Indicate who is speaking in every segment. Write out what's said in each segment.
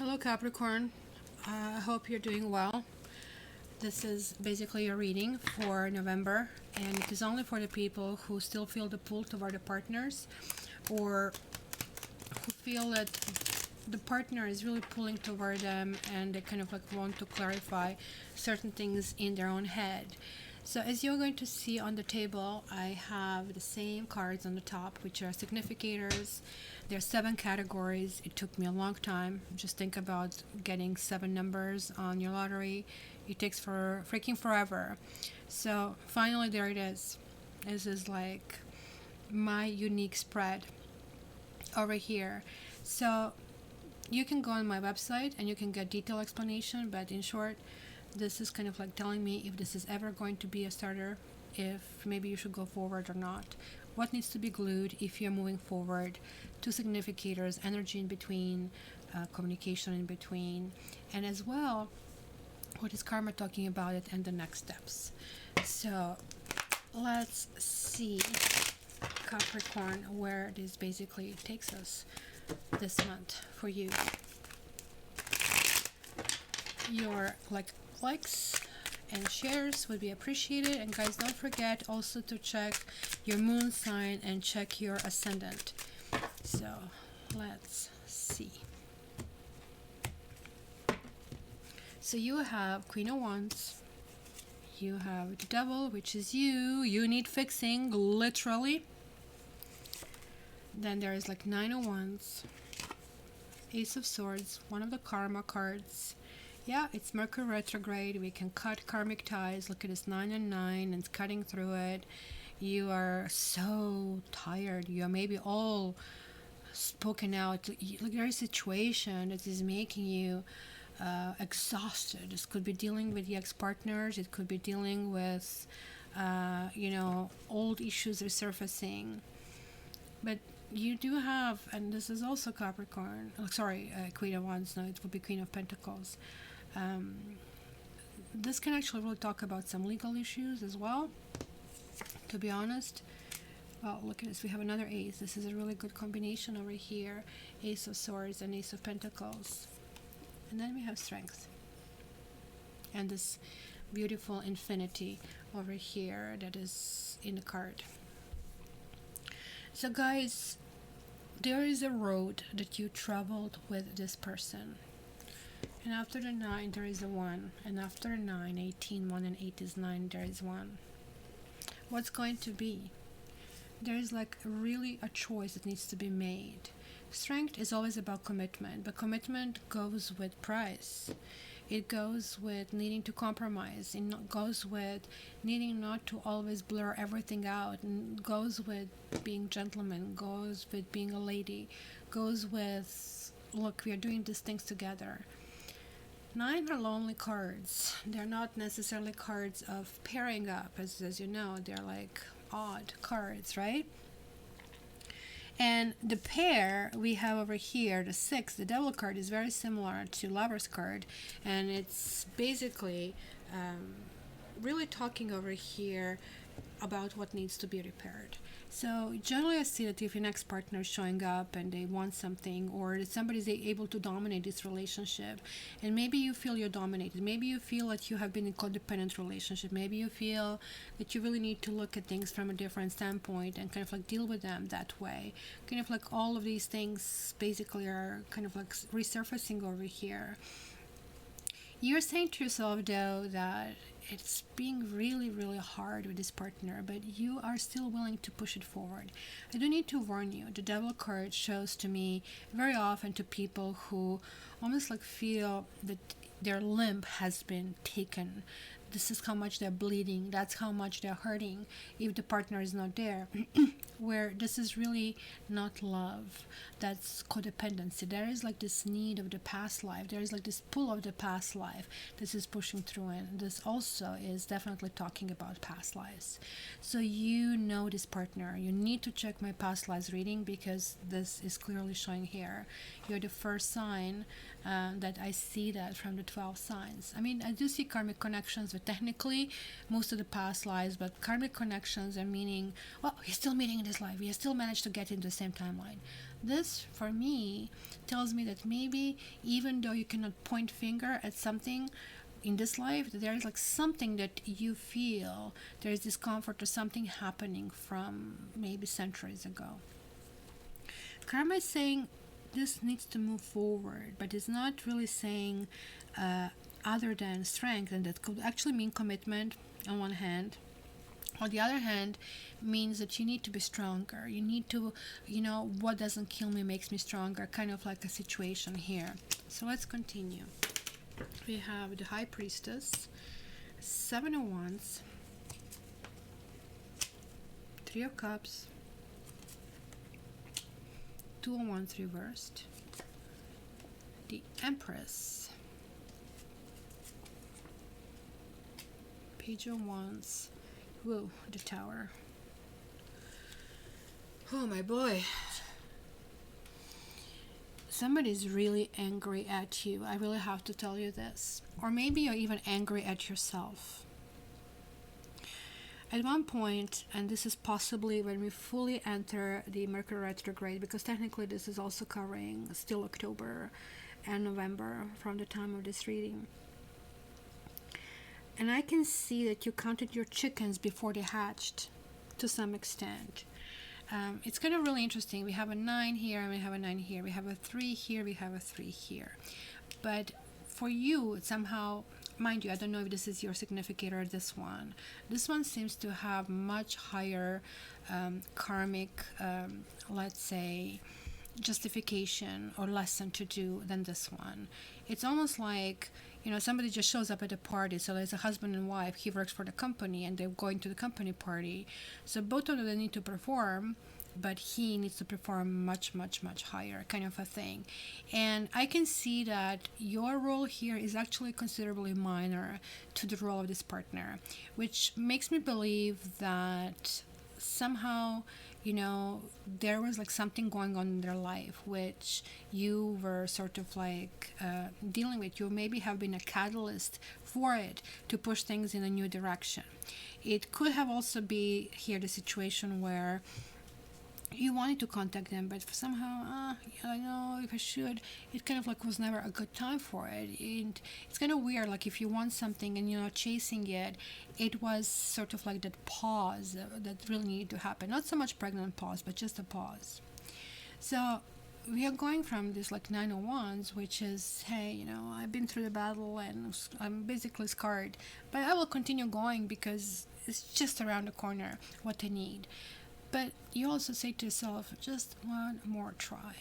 Speaker 1: Hello Capricorn, I hope you're doing well. This is basically a reading for November, and it is only for the people who still feel the pull toward the partners, or who feel that the partner is really pulling toward them and they kind of like want to clarify certain things in their own head. So as you're going to see on the table, I have the same cards on the top, which are significators. There are 7 categories. It took me a long time. Just think about getting 7 numbers on your lottery. It takes for freaking forever. So finally there it is. This is like my unique spread over here. So you can go on my website and you can get detailed explanation, but in short, this is kind of like telling me if this is ever going to be a starter, if maybe you should go forward or not, what needs to be glued if you're moving forward, 2 significators, energy in between, communication in between, and as well, what is karma talking about it and the next steps. So let's see, Capricorn, where this basically takes us this month for you. Your likes and shares would be appreciated, and guys, don't forget also to check your moon sign and check your ascendant. So let's see. So you have Queen of Wands, you have the Devil, which is you need fixing, literally. Then there is like 9 of Wands, Ace of Swords, one of the karma cards. Yeah, it's Mercury retrograde. We can cut karmic ties. Look at this 9 and 9, and it's cutting through it. You are so tired. You are maybe all spoken out. Like there is a situation that is making you exhausted. This could be dealing with the ex-partners. It could be dealing with, old issues resurfacing. But you do have, and this is also Capricorn. Queen of Wands. No, it would be Queen of Pentacles. This can actually really talk about some legal issues as well, to be honest. Well, look at this. We have another ace. This is a really good combination over here. Ace of Swords and Ace of Pentacles. And then we have Strength. And this beautiful infinity over here that is in the card. So guys, there is a road that you traveled with this person. And after the 9, there is a 1. And after 9, 18, 1 and 8 is 9, there is 1. What's going to be? There is like really a choice that needs to be made. Strength is always about commitment, but commitment goes with price. It goes with needing to compromise. It goes with needing not to always blur everything out. And goes with being gentleman. Goes with being a lady. Goes with, look, we are doing these things together. 9 are lonely cards. They're not necessarily cards of pairing up, as you know. They're like odd cards, right? And the pair we have over here, the 6, the Devil card, is very similar to Lover's card, and it's basically really talking over here about what needs to be repaired. So generally I see that if your next partner is showing up and they want something, or that somebody is able to dominate this relationship, and maybe you feel you're dominated, maybe you feel that you have been in a codependent relationship, maybe you feel that you really need to look at things from a different standpoint and kind of like deal with them that way. Kind of like all of these things basically are kind of like resurfacing over here. You're saying to yourself though that it's being really, really hard with this partner, but you are still willing to push it forward. I do need to warn you, the Devil card shows to me very often to people who almost like feel that their limb has been taken. This is how much they're bleeding. That's how much they're hurting if the partner is not there. Where this is really not love. That's codependency. There is like this need of the past life. There is like this pull of the past life. This is pushing through, and this also is definitely talking about past lives. So you know this partner. You need to check my past lives reading, because this is clearly showing here. You're the first sign that I see that from the 12 signs. I mean, I do see karmic connections, but technically most of the past lives, but karmic connections are meaning, well, you're still meeting this this life. You still managed to get into the same timeline. This, for me, tells me that maybe even though you cannot point finger at something in this life, there is like something that you feel there is discomfort or something happening from maybe centuries ago. Karma is saying this needs to move forward, but it's not really saying other than strength, and that could actually mean commitment on one hand. On the other hand, means that you need to be stronger. You need to, what doesn't kill me makes me stronger, kind of like a situation here. So let's continue. We have the High Priestess, 7 of Wands, 3 of Cups, 2 of Wands reversed, the Empress, Page of Wands, whoa, the Tower. Oh my boy. Somebody's really angry at you. I really have to tell you this. Or maybe you're even angry at yourself. At one point, and this is possibly when we fully enter the Mercury retrograde, because technically this is also covering still October and November from the time of this reading. And I can see that you counted your chickens before they hatched to some extent. It's kind of really interesting. We have a 9 here, and we have a 9 here. We have a 3 here, we have a 3 here. But for you, somehow, mind you, I don't know if this is your significant or this one. This one seems to have much higher karmic, let's say, justification or lesson to do than this one. It's almost like, somebody just shows up at a party. So there's a husband and wife. He works for the company and they're going to the company party. So both of them need to perform, but he needs to perform much, much, much higher, kind of a thing. And I can see that your role here is actually considerably minor to the role of this partner, which makes me believe that somehow, there was like something going on in their life which you were sort of like dealing with. You maybe have been a catalyst for it to push things in a new direction. It could have also be here the situation where you wanted to contact them, but somehow, I don't know if I should. It kind of like was never a good time for it. And it's kind of weird, like if you want something and you're not chasing it, it was sort of like that pause that really needed to happen. Not so much pregnant pause, but just a pause. So we are going from this like 9 of Wands, which is, hey, I've been through the battle and I'm basically scarred, but I will continue going because it's just around the corner what I need. But you also say to yourself, just one more try,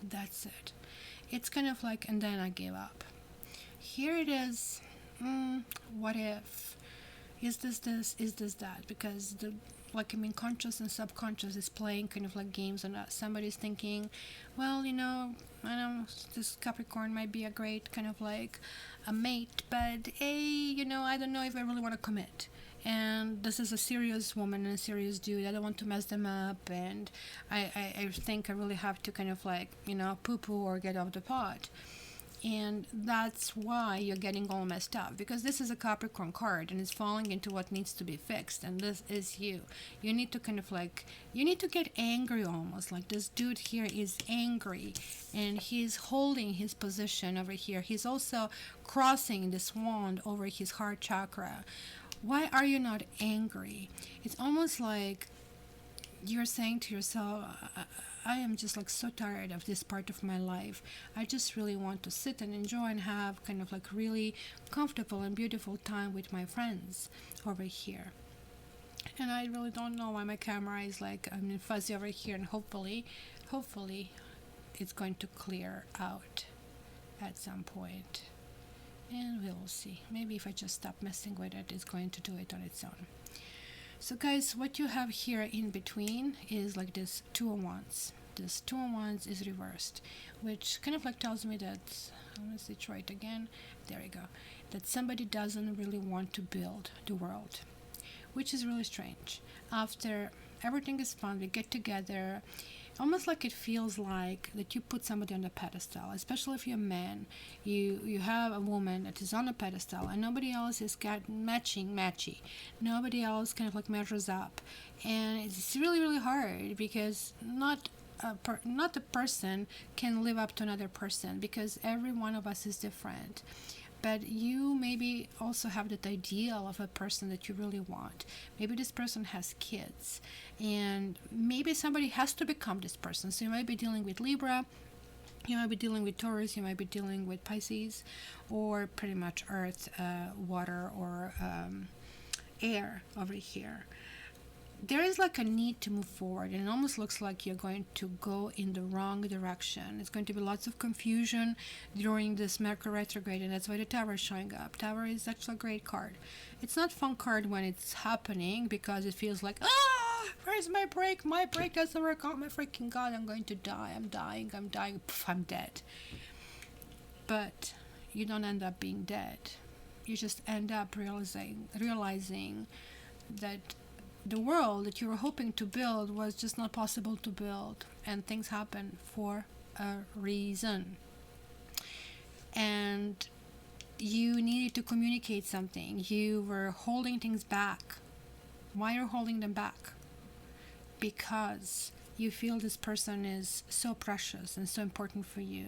Speaker 1: that's it. It's kind of like, and then I gave up. Here it is, what if? Is this, is this that? Because conscious and subconscious is playing kind of like games on us. Somebody's thinking, well, I know this Capricorn might be a great kind of like a mate, but I don't know if I really want to commit. And this is a serious woman and a serious dude. I don't want to mess them up, and I think I really have to kind of like, poo-poo or get off the pot. And that's why you're getting all messed up, because this is a Capricorn card and it's falling into what needs to be fixed, and this is you. You need to kind of like, you need to get angry almost. Like this dude here is angry and he's holding his position over here. He's also crossing this wand over his heart chakra. Why are you not angry? It's almost like you're saying to yourself, I am just like so tired of this part of my life. I just really want to sit and enjoy and have kind of like really comfortable and beautiful time with my friends over here. And I really don't know why my camera is like, fuzzy over here, and hopefully it's going to clear out at some point. And we will see. Maybe if I just stop messing with it, it's going to do it on its own. So guys, what you have here in between is like this 2 of Wands. This 2 of Wands is reversed, which kind of like tells me that, let's try it again. There we go. That somebody doesn't really want to build the world, which is really strange. After everything is fun, we get together, almost like it feels like that you put somebody on a pedestal, especially if you're a man. You have a woman that is on a pedestal and nobody else is got matchy. Nobody else kind of like measures up, and it's really really hard because not a person can live up to another person, because every one of us is different. But you maybe also have that ideal of a person that you really want. Maybe this person has kids, and maybe somebody has to become this person. So you might be dealing with Libra, you might be dealing with Taurus, you might be dealing with Pisces, or pretty much Earth, water, or air over here. There is like a need to move forward, and it almost looks like you're going to go in the wrong direction. It's going to be lots of confusion during this Mercury retrograde, and that's why the Tower is showing up. Tower is actually a great card. It's not fun card when it's happening, because it feels like, where's my break? My break doesn't work. Oh my freaking god, I'm going to die. I'm dying. Pff, I'm dead. But you don't end up being dead. You just end up realizing that the world that you were hoping to build was just not possible to build, and things happen for a reason. And you needed to communicate something. You were holding things back. Why are you holding them back? Because you feel this person is so precious and so important for you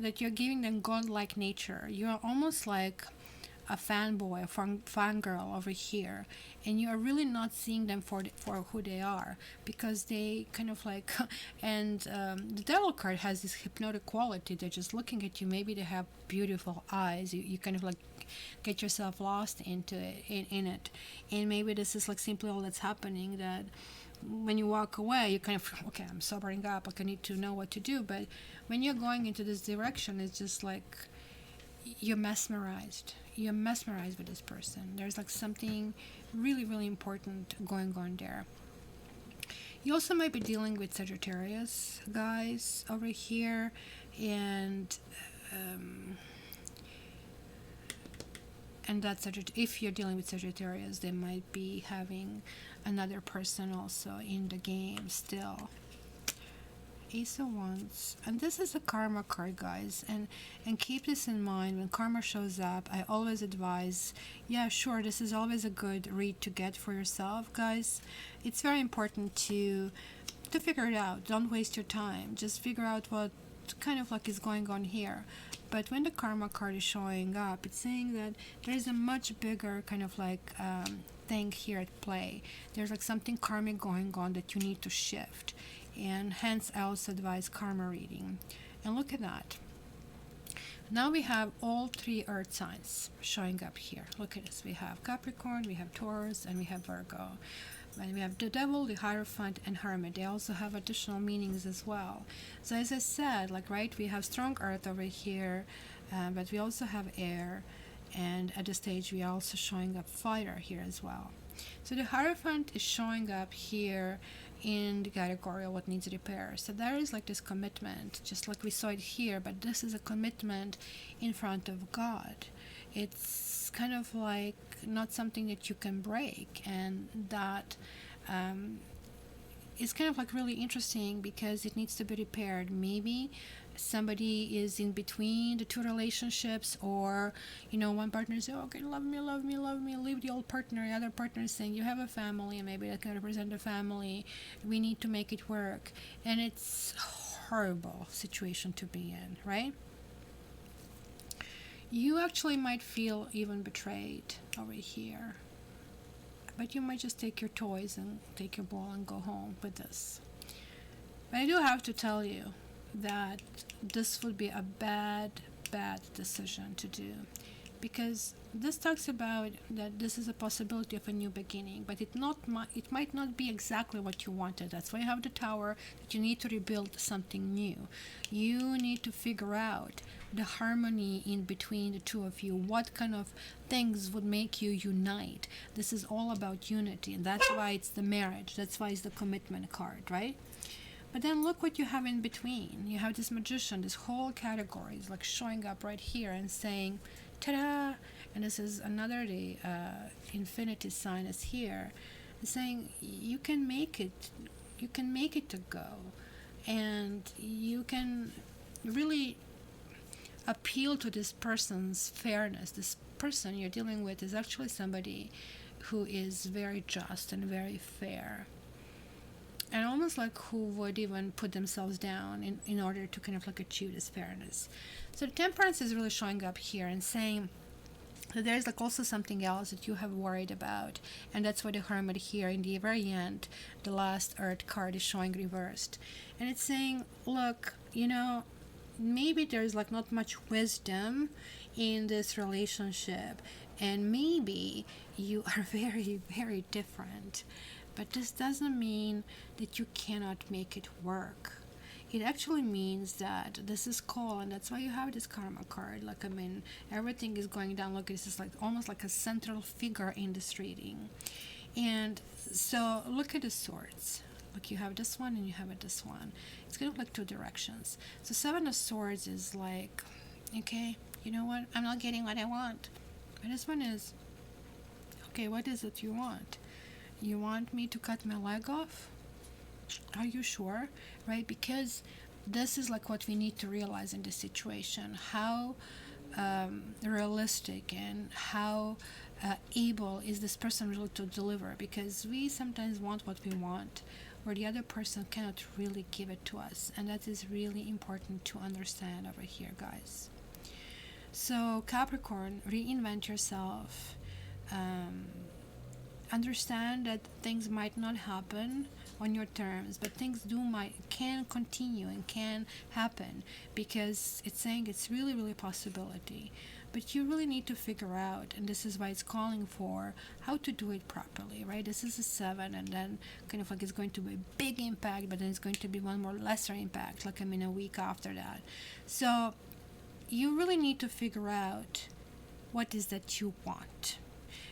Speaker 1: that you're giving them godlike nature. You're almost like a fanboy, a fangirl over here, and you are really not seeing them for who they are, because they kind of like and the Devil card has this hypnotic quality. They're just looking at you. Maybe they have beautiful eyes. You kind of like get yourself lost into it, in it, and maybe this is like simply all that's happening, that when you walk away you kind of, okay, I'm sobering up, like I need to know what to do. But when you're going into this direction, it's just like you're mesmerized with this person. There's like something really really important going on there. You also might be dealing with Sagittarius guys over here, and that's if you're dealing with Sagittarius, they might be having another person also in the game still. Ace of Wands, and this is a karma card, guys, and keep this in mind when karma shows up. I always advise, yeah, sure, this is always a good read to get for yourself, guys. It's very important to figure it out. Don't waste your time, just figure out what kind of like is going on here. But when the karma card is showing up, it's saying that there's a much bigger kind of like thing here at play. There's like something karmic going on that you need to shift, and hence I also advise karma reading. And look at that. Now we have all three earth signs showing up here. Look at this. We have Capricorn, we have Taurus, and we have Virgo. And we have the Devil, the Hierophant, and Hermit. They also have additional meanings as well. So as I said, like, right, we have strong earth over here, but we also have air, and at this stage we are also showing up fire here as well. So the Hierophant is showing up here in the category of what needs repair. So there is like this commitment, just like we saw it here, but this is a commitment in front of God. It's kind of like not something that you can break, and that is kind of like really interesting because it needs to be repaired. Maybe somebody is in between the two relationships, or one partner says, okay, love me, leave the old partner. The other partner is saying, you have a family, and maybe that can represent the family, we need to make it work. And it's a horrible situation to be in, right? You actually might feel even betrayed over here, but you might just take your toys and take your ball and go home with this. But I do have to tell you that this would be a bad decision to do, because this talks about that this is a possibility of a new beginning, but it might not be exactly what you wanted. That's why you have the Tower, that you need to rebuild something new. You need to figure out the harmony in between the two of you. What kind of things would make you unite? This is all about unity, and that's why it's the marriage. That's why it's the commitment card, right? But then look what you have in between. You have this Magician. This whole category is like showing up right here and saying, ta-da! And this is another, the infinity sign is here. It's saying you can make it. You can make it to go. and you can really appeal to this person's fairness. This person you're dealing with is actually somebody who is very just and very fair, and almost like who would even put themselves down in order to kind of like achieve this fairness. So the temperance is really showing up here and saying that there's like also something else that you have worried about, and that's why the hermit here in the very end, the last earth card, is showing reversed, and it's saying, look, maybe there's like not much wisdom in this relationship, and maybe you are very, very different, but this doesn't mean that you cannot make it work. It actually means that this is cool, and that's why you have this karma card. Like, I mean, everything is going down. Look, this is like almost like a central figure in this reading. And so look at the swords. Look, you have this one and you have this one. It's kind of like two directions. So Seven of Swords is like, okay, you know what? I'm not getting what I want. But this one is, okay, what is it you want? You want me to cut my leg off? Are you sure? Right? Because this is like what we need to realize in this situation. How realistic and how able is this person really to deliver? Because we sometimes want what we want, where the other person cannot really give it to us. And that is really important to understand over here, guys. So Capricorn, reinvent yourself. Understand that things might not happen on your terms, but things can continue and can happen, because it's saying it's really, really a possibility. But you really need to figure out, and this is why it's calling for how to do it properly, right? This is a 7, and then kind of like it's going to be a big impact, but then it's going to be one more lesser impact, like a week after that. So you really need to figure out what is that you want,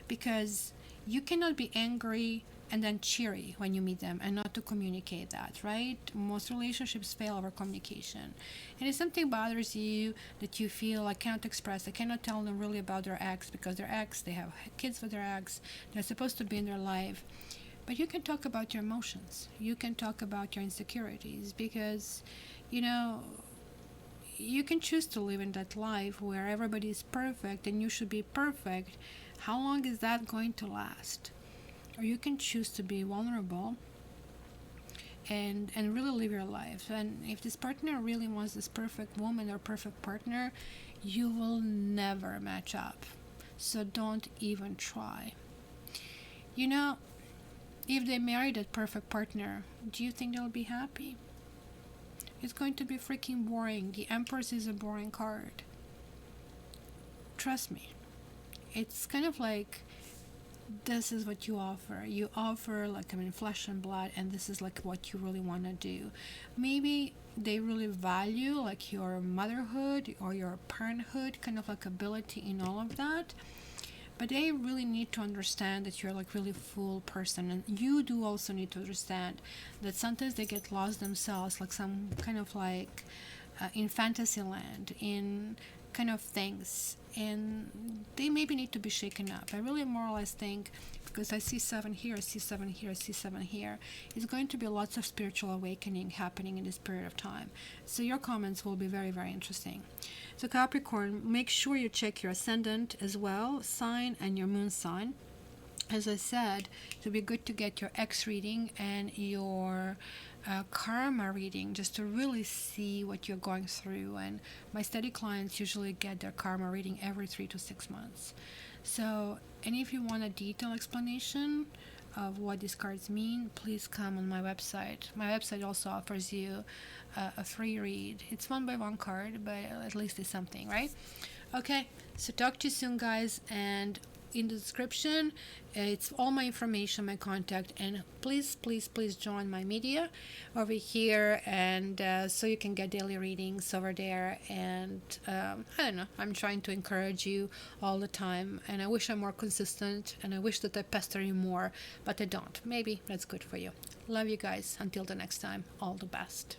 Speaker 1: because you cannot be angry and then cheery when you meet them and not to communicate that, right? Most relationships fail over communication. And if something bothers you that you feel I cannot express, I cannot tell them really about their ex, because their ex, they have kids with their ex, they're supposed to be in their life. But you can talk about your emotions. You can talk about your insecurities, because, you can choose to live in that life where everybody is perfect and you should be perfect. How long is that going to last? Or you can choose to be vulnerable and really live your life. And if this partner really wants this perfect woman or perfect partner, you will never match up. So don't even try. If they marry that perfect partner, do you think they'll be happy? It's going to be freaking boring. The Empress is a boring card. Trust me. It's kind of like, this is what you offer. You offer flesh and blood, and this is like what you really want to do. Maybe they really value like your motherhood or your parenthood, kind of like ability in all of that. But they really need to understand that you're like really full person, and you do also need to understand that sometimes they get lost themselves, like some kind of like in fantasy land, in kind of things, and they maybe need to be shaken up. I really more or less think, because I see 7 here, I see 7 here, I see 7 here, it's going to be lots of spiritual awakening happening in this period of time. So your comments will be very, very interesting. So Capricorn, make sure you check your ascendant as well, sign, and your moon sign. As I said, it would be good to get your X reading and your karma reading, just to really see what you're going through. And my steady clients usually get their karma reading every 3 to 6 months. So, and if you want a detailed explanation of what these cards mean, please come on my website. My website also offers you a free read. It's 1 by 1 card, but at least it's something, right? Okay, so talk to you soon, guys, and in the description it's all my information, my contact, and please join my media over here, and so you can get daily readings over there. And I don't know, I'm trying to encourage you all the time, and I wish I'm more consistent, and I wish that I pester you more, but I don't. Maybe that's good for you. Love you guys. Until the next time, all the best.